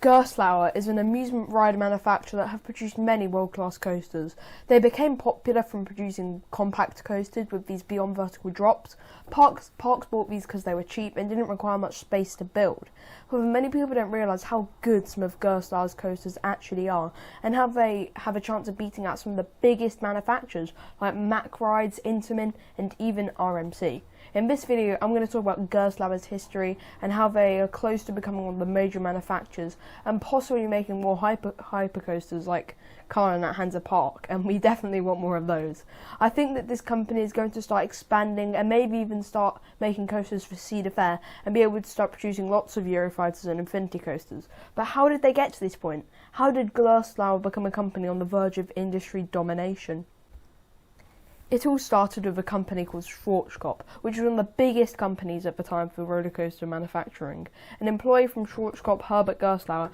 Gerstlauer is an amusement ride manufacturer that have produced many world-class coasters. They became popular from producing compact coasters with these beyond vertical drops. Parks bought these because they were cheap and didn't require much space to build. However, many people don't realise how good some of Gerstlauer's coasters actually are and how they have a chance of beating out some of the biggest manufacturers like Mack Rides, Intamin and even RMC. In this video, I'm going to talk about Gerstlauer's history and how they are close to becoming one of the major manufacturers and possibly making more hypercoasters like Karen at Hansa Park, and we definitely want more of those. I think that this company is going to start expanding and maybe even start making coasters for Cedar Fair and be able to start producing lots of Eurofighters and Infinity coasters. But how did they get to this point? How did Gerstlauer become a company on the verge of industry domination? It all started with a company called Schwarzkopf, which was one of the biggest companies at the time for roller coaster manufacturing. An employee from Schwarzkopf, Herbert Gerstlauer,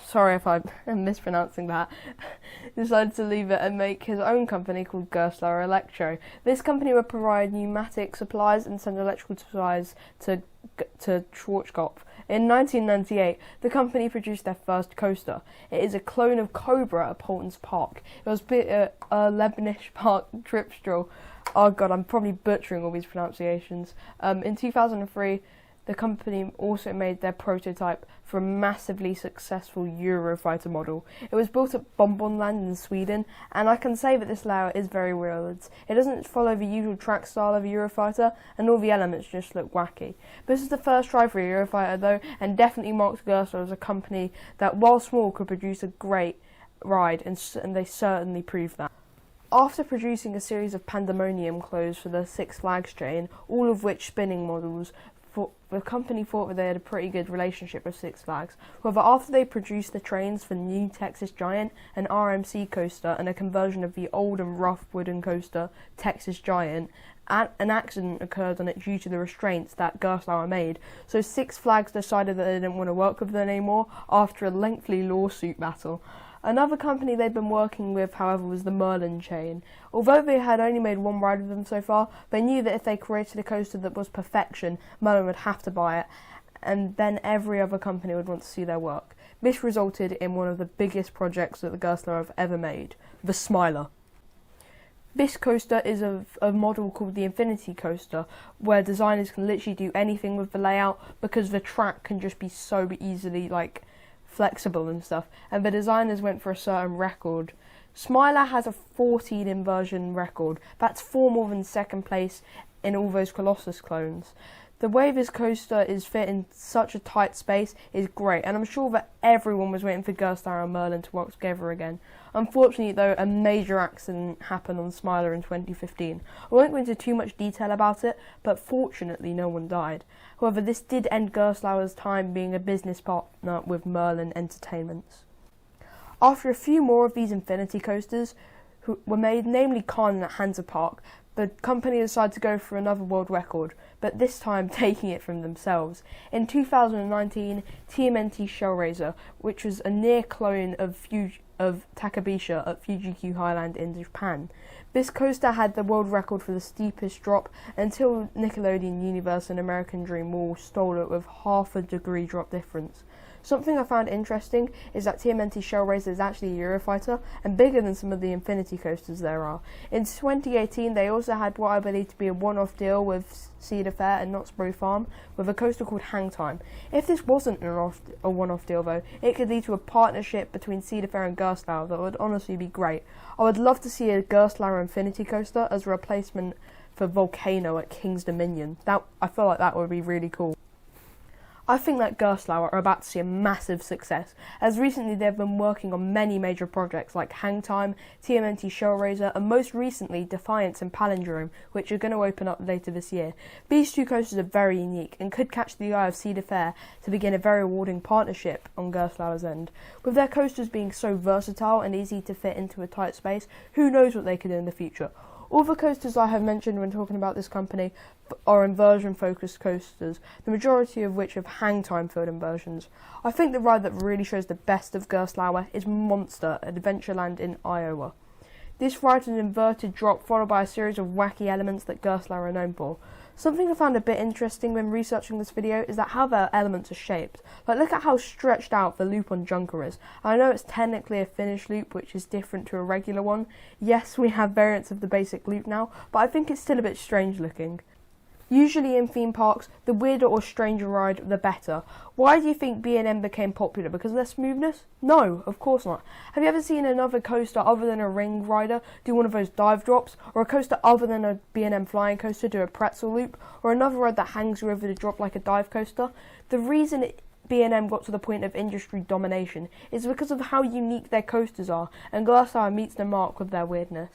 sorry if I'm mispronouncing that, decided to leave it and make his own company called Gerstlauer Electro. This company would provide pneumatic supplies and send electrical supplies to Schwarzkopf. In 1998, the company produced their first coaster. It is a clone of Cobra at Polton's Park. It was built at Leibniz Park Tripstrahl. Oh god, I'm probably butchering all these pronunciations. In 2003, the company also made their prototype for a massively successful Eurofighter model. It was built at Bonbonland in Sweden, and I can say that this layout is very real. It doesn't follow the usual track style of a Eurofighter, and all the elements just look wacky. This is the first try for a Eurofighter though, and definitely marks Gerstlauer as a company that, while small, could produce a great ride, and they certainly proved that. After producing a series of pandemonium clothes for the Six Flags chain, all of which spinning models, the company thought that they had a pretty good relationship with Six Flags. However, after they produced the trains for New Texas Giant, an RMC coaster, and a conversion of the old and rough wooden coaster Texas Giant, an accident occurred on it due to the restraints that Gerstlauer made, so Six Flags decided that they didn't want to work with them anymore after a lengthy lawsuit battle. Another company they'd been working with, however, was the Merlin chain. Although they had only made one ride with them so far, they knew that if they created a coaster that was perfection, Merlin would have to buy it, and then every other company would want to see their work. This resulted in one of the biggest projects that the Gerstlauer have ever made, the Smiler. This coaster is a model called the Infinity Coaster, where designers can literally do anything with the layout because the track can just be so easily flexible and stuff, and the designers went for a certain record. Smiler has a 14 inversion record. That's 4 more than second place in all those Colossus clones. The way this coaster is fit in such a tight space is great, and I'm sure that everyone was waiting for Gerstlauer and Merlin to work together again. Unfortunately though, a major accident happened on Smiler in 2015. I won't go into too much detail about it, but fortunately no one died. However, this did end Gerstlauer's time being a business partner with Merlin Entertainments. After a few more of these Infinity coasters were made, namely Khan at Hansa Park, the company decided to go for another world record, but this time taking it from themselves. In 2019, TMNT Shellraiser, which was a near clone of Takabisha at Fuji-Q Highland in Japan. This coaster had the world record for the steepest drop until Nickelodeon Universe and American Dream all stole it with half a degree drop difference. Something I found interesting is that TMNT Shellraiser is actually a Eurofighter and bigger than some of the Infinity coasters there are. In 2018, they also had what I believe to be a one-off deal with Cedar Fair and Knott's Berry Farm with a coaster called Hangtime. If this wasn't a one-off deal though, it could lead to a partnership between Cedar Fair and Gerstlauer that would honestly be great. I would love to see a Gerstlauer Infinity coaster as a replacement for Volcano at King's Dominion. I feel like that would be really cool. I think that Gerstlauer are about to see a massive success, as recently they've been working on many major projects like Hangtime, TMNT Shellraiser, and most recently Defiance and Palindrome, which are going to open up later this year. These two coasters are very unique and could catch the eye of Cedar Fair to begin a very rewarding partnership on Gerstlauer's end. With their coasters being so versatile and easy to fit into a tight space, who knows what they could do in the future. All the coasters I have mentioned when talking about this company are inversion-focused coasters, the majority of which have hang-time-filled inversions. I think the ride that really shows the best of Gerstlauer is Monster at Adventureland in Iowa. This ride is an inverted drop followed by a series of wacky elements that Gerstlauer are known for. Something I found a bit interesting when researching this video is that how their elements are shaped. Like, look at how stretched out the loop on Junker is. I know it's technically a finished loop, which is different to a regular one. Yes, we have variants of the basic loop now, but I think it's still a bit strange looking. Usually in theme parks, the weirder or stranger ride, the better. Why do you think B&M became popular? Because of their smoothness? No, of course not. Have you ever seen another coaster other than a ring rider do one of those dive drops? Or a coaster other than a B&M flying coaster do a pretzel loop? Or another ride that hangs you over the drop like a dive coaster? The reason B&M got to the point of industry domination is because of how unique their coasters are, and Gerstlauer meets the mark with their weirdness.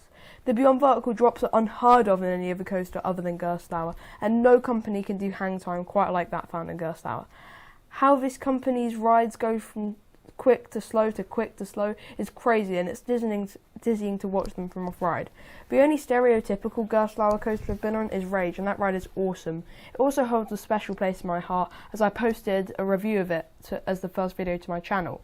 The beyond vertical drops are unheard of in any other coaster other than Gerstlauer, and no company can do hang time quite like that found in Gerstlauer. How this company's rides go from quick to slow to quick to slow is crazy, and it's dizzying to watch them from off-ride. The only stereotypical Gerstlauer coaster I've been on is Rage, and that ride is awesome. It also holds a special place in my heart, as I posted a review of it as the first video to my channel.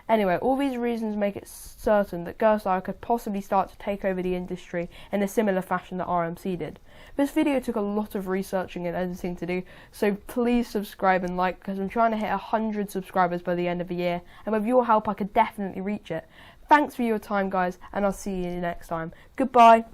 Anyway, all these reasons make it certain that Gerstlauer could possibly start to take over the industry in a similar fashion that RMC did. This video took a lot of researching and editing to do, so please subscribe and like, because I'm trying to hit 100 subscribers by the end of the year, and with your help I could definitely reach it. Thanks for your time, guys, and I'll see you next time. Goodbye.